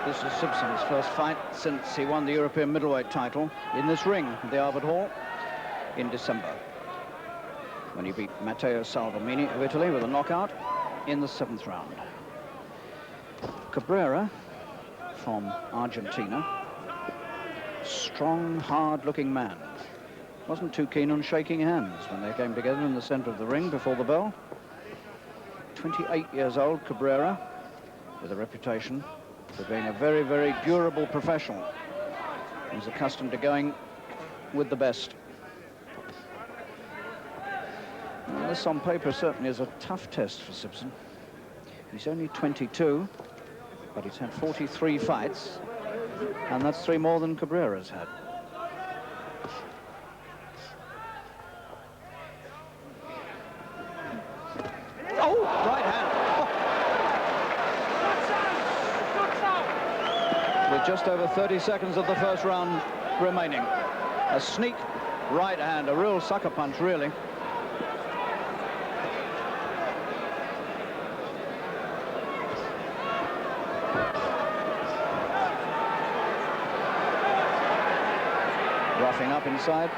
This is Sibson's first fight since he won the European middleweight title in this ring at the Albert Hall in December, when he beat Matteo Salvemini of Italy with a knockout in the 7th round. Cabrera from Argentina, strong, hard-looking man. Wasn't too keen on shaking hands when they came together in the center of the ring before the bell. 28 years old, Cabrera, with a reputation for being a very, very durable professional. He's accustomed to going with the best. Well, this on paper certainly is a tough test for Sibson. He's only 22, but he's had 43 fights, and that's 3 more than Cabrera's had. Oh, right hand. Oh. With just over 30 seconds of the first round remaining. A sneak right hand, a real sucker punch, really. Roughing up inside.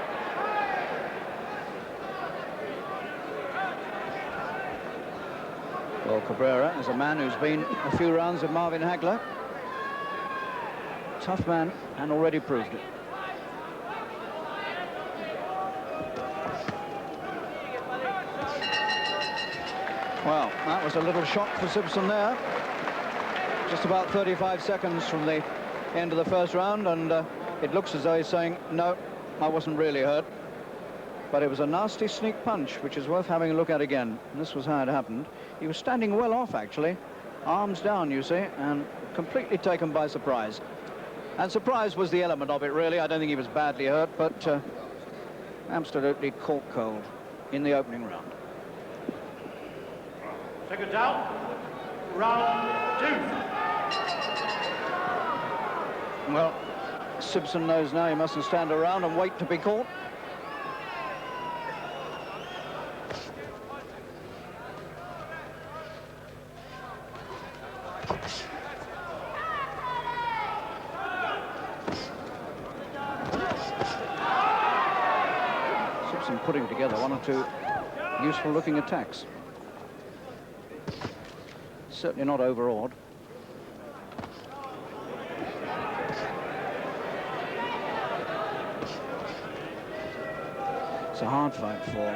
Well, Cabrera is a man who's been a few rounds with Marvin Hagler. Tough man, and already proved it. Well, that was a little shock for Sibson there. Just about 35 seconds from the end of the first round, and it looks as though he's saying, no, I wasn't really hurt. But it was a nasty sneak punch, which is worth having a look at again. And this was how it happened. He was standing well off, actually. Arms down, you see, and completely taken by surprise. And surprise was the element of it, really. I don't think he was badly hurt, but absolutely caught cold in the opening round. Second down, round 2. Well, Sibson knows now he mustn't stand around and wait to be caught. Sibson putting together 1 or 2 useful-looking attacks. Certainly not overawed. It's a hard fight for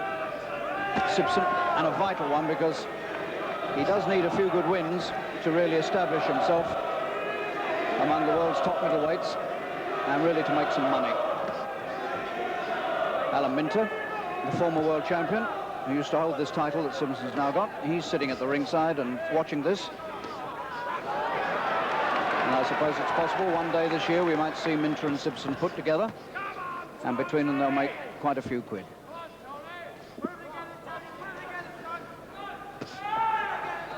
Sibson, and a vital one, because he does need a few good wins to really establish himself among the world's top middleweights and really to make some money. Alan Minter, the former world champion, who used to hold this title that Sibson's now got, he's sitting at the ringside and watching this. And I suppose it's possible one day this year we might see Minter and Sibson put together, and between them they'll make quite a few quid.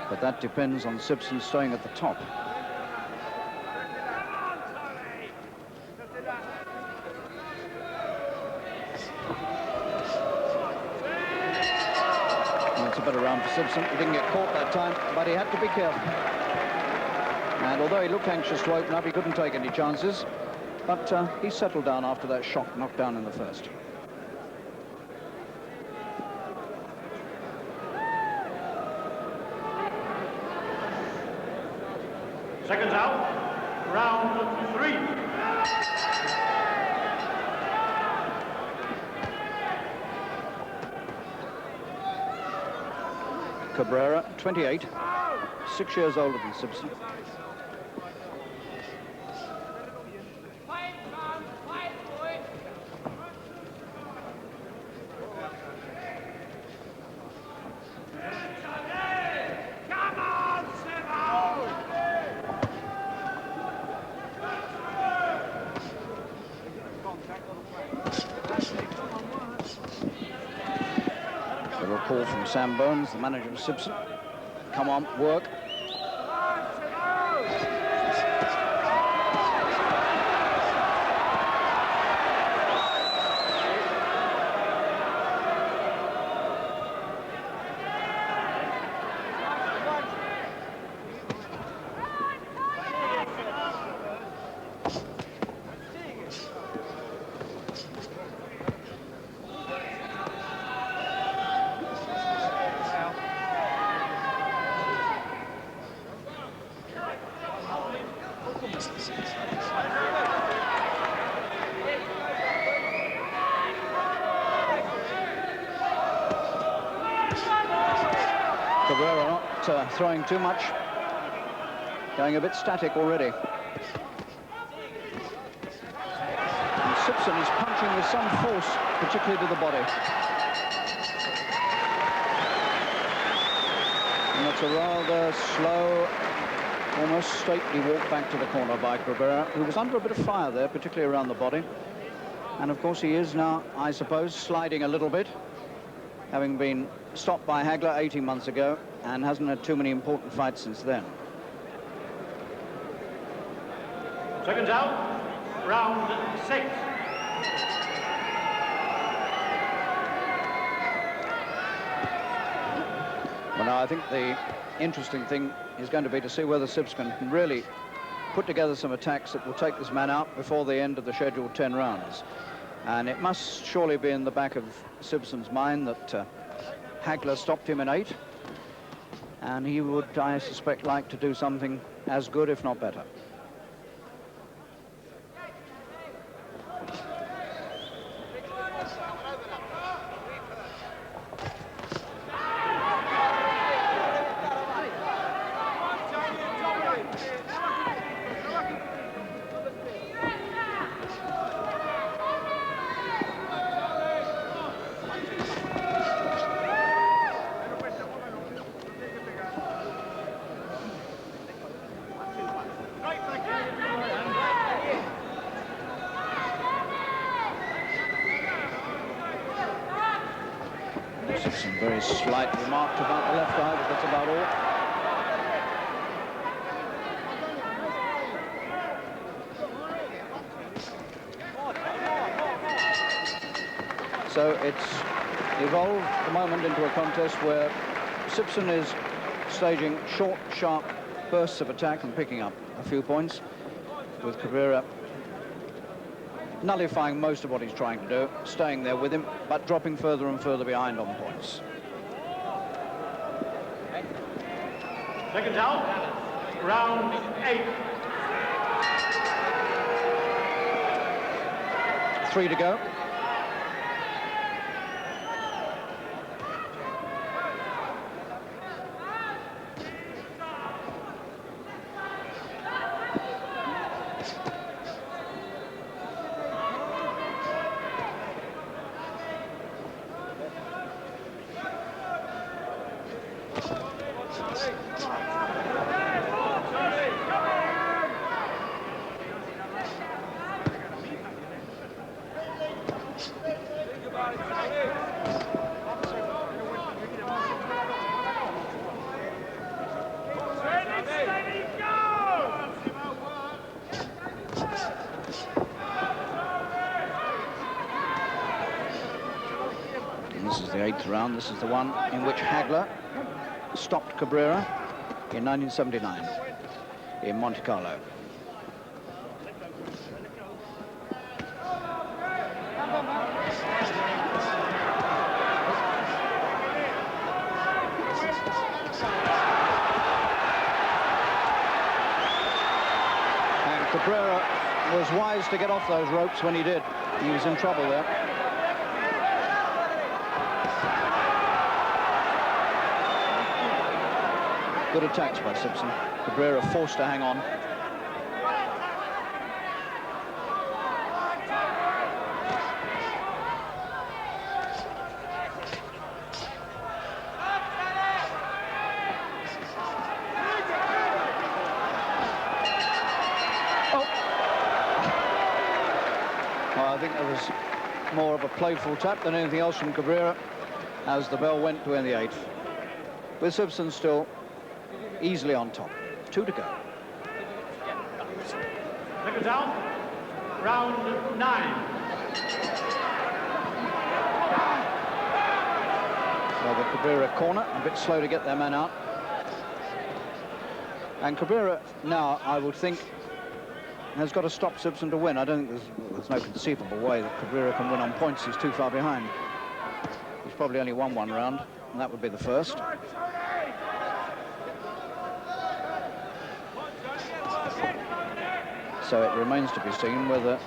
But that depends on Sibson staying at the top. Well, it's a better round for Sibson. He didn't get caught that time, but he had to be careful. And although he looked anxious to open up, he couldn't take any chances. But he settled down after that shock knockdown in the first. Seconds out, round 3. Cabrera, 28, 6 years older than Sibson. A call from Sam Bones, the manager of Sibson. Come on, work. Cabrera not throwing too much, going a bit static already. And Sibson is punching with some force, particularly to the body. And that's a rather slow, almost stately walk back to the corner by Cabrera, who was under a bit of fire there, particularly around the body. And of course he is now, I suppose, sliding a little bit, having been stopped by Hagler 18 months ago and hasn't had too many important fights since then. Seconds out, round 6. Well, now I think the interesting thing is going to be to see whether Sibson can really put together some attacks that will take this man out before the end of the scheduled 10 rounds. And it must surely be in the back of Sibson's mind that Hagler stopped him in 8, and he would, I suspect, like to do something as good, if not better. Some very slight remarks about the left eye, but that's about all. So it's evolved at the moment into a contest where Sibson is staging short, sharp bursts of attack and picking up a few points, with Cabrera nullifying most of what he's trying to do, staying there with him, but dropping further and further behind on points. Seconds out, round 8. 3 to go. This is the 8th round. This is the one in which Hagler stopped Cabrera in 1979 in Monte Carlo. And Cabrera was wise to get off those ropes when he did. He was in trouble there. Good attacks by Sibson. Cabrera forced to hang on. Oh! Well, I think there was more of a playful tap than anything else from Cabrera as the bell went to end the 8th. With Sibson still easily on top. 2 to go. Seconds out, round 9. So the Cabrera corner, a bit slow to get their man out. And Cabrera now, I would think, has got to stop Sibson to win. I don't think there's no conceivable way that Cabrera can win on points. He's too far behind. He's probably only won 1 round, and that would be the first. So it remains to be seen whether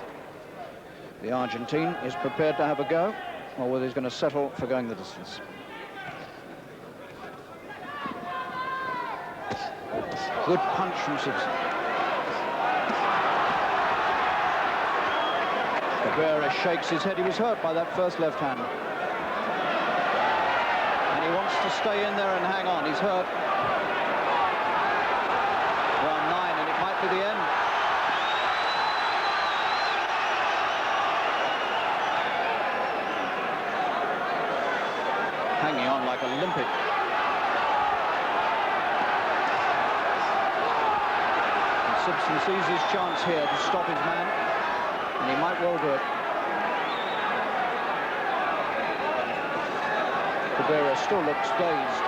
the Argentine is prepared to have a go or whether he's going to settle for going the distance. Good punch from Sibson. Cabrera shakes his head. He was hurt by that first left hand. And he wants to stay in there and hang on. He's hurt. Round 9, and it might be the end. Hanging on like a limpet. And Sibson sees his chance here to stop his man, and he might well do it. Cabrera still looks dazed.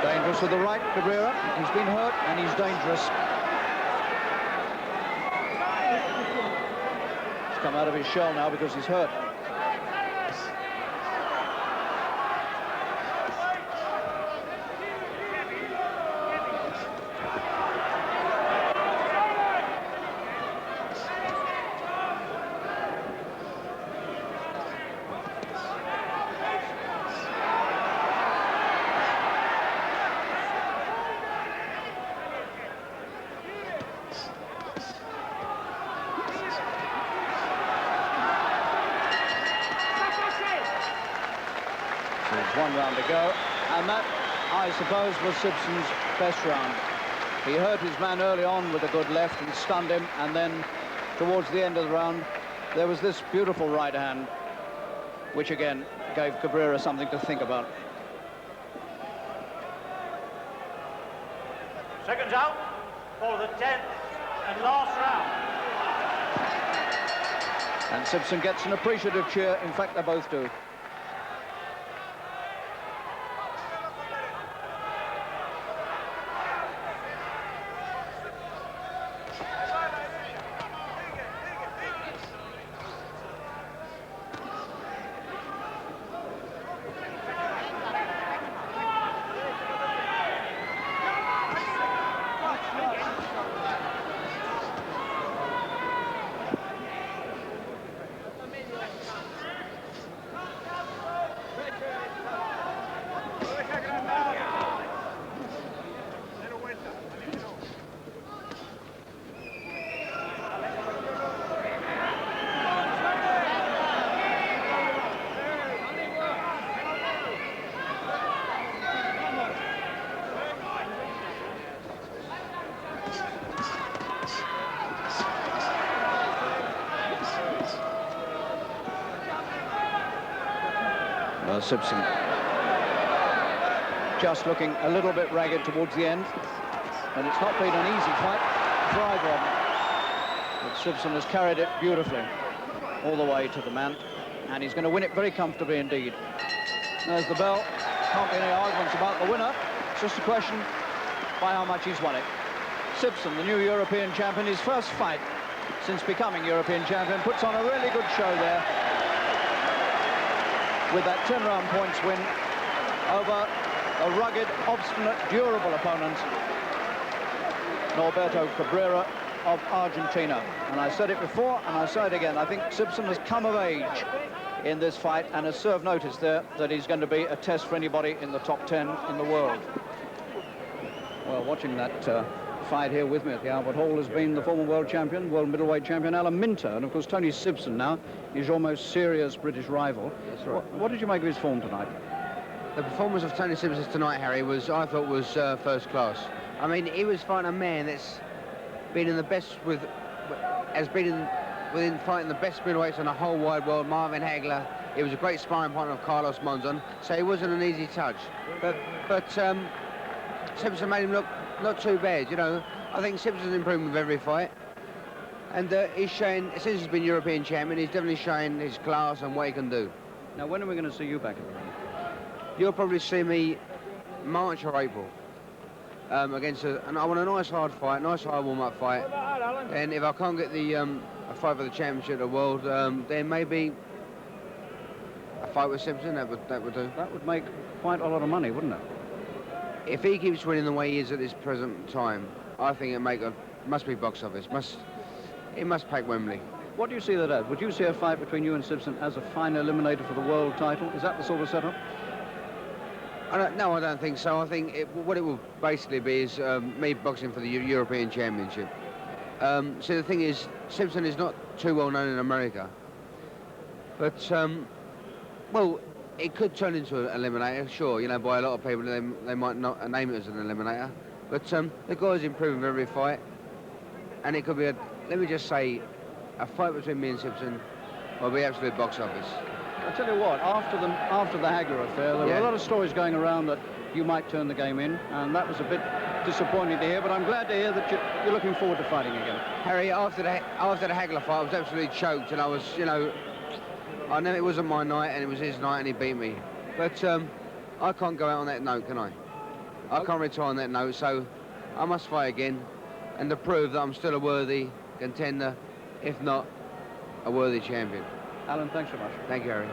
Dangerous with the right, Cabrera. He's been hurt and he's dangerous. He's come out of his shell now because he's hurt. One round to go, and that, I suppose, was Sibson's best round. He hurt his man early on with a good left and stunned him, and then towards the end of the round there was this beautiful right hand, which again gave Cabrera something to think about. Seconds out for the 10th and last round. And Sibson gets an appreciative cheer. In fact, they both do. Sibson just looking a little bit ragged towards the end, and it's not been an easy fight for either of them. But Sibson has carried it beautifully all the way to the man, and he's going to win it very comfortably indeed. There's the bell. Can't be any arguments about the winner. It's just a question by how much he's won it. Sibson, the new European champion, his first fight since becoming European champion, puts on a really good show there with that 10-round points win over a rugged, obstinate, durable opponent, Norberto Cabrera of Argentina. And I said it before, and I say it again, I think Sibson has come of age in this fight and has served notice there that he's going to be a test for anybody in the top 10 in the world. Well, watching that fight here with me at the Albert Hall has been the former world champion, world middleweight champion Alan Minter, and of course Tony Sibson now, his almost serious British rival. That's right. What did you make of his form tonight? The performance of Tony Sibson tonight, Harry, I thought was first class. I mean, he was fighting a man that's been in the best within fighting the best middleweights in the whole wide world, Marvin Hagler. He was a great sparring partner of Carlos Monzon, so he wasn't an easy touch. But Sibson made him look not too bad, you know. I think Sibson's improving with every fight. And he's showing, since he's been European champion, he's definitely showing his class and what he can do. Now, when are we going to see you back in the ring? You'll probably see me March or April against and I want a nice hard fight, nice hard warm-up fight. And if I can't get the a fight for the championship of the world, then maybe a fight with Sibson, that would do. That would make quite a lot of money, wouldn't it? If he keeps winning the way he is at this present time, I think it must be box office. he must pack Wembley. What do you see that as? Would you see a fight between you and Sibson as a final eliminator for the world title? Is that the sort of setup? No, I don't think so. I think what it will basically be is me boxing for the European Championship. So the thing is, Sibson is not too well known in America. But, well, it could turn into an eliminator, sure, you know, by a lot of people. They might not name it as an eliminator. But the guy's improving every fight. And it could be, let me just say, a fight between me and Sibson will be absolute box office. I tell you what, after the Hagler affair, there were a lot of stories going around that you might turn the game in, and that was a bit disappointing to hear, but I'm glad to hear that you're looking forward to fighting again. Harry, after the Hagler fight, I was absolutely choked, and I was, you know, I know it wasn't my night, and it was his night, and he beat me. But I can't go out on that note, can I? I can't retire on that note, so I must fight again, and to prove that I'm still a worthy contender, if not a worthy champion. Alan, thanks so much. Thank you, Harry.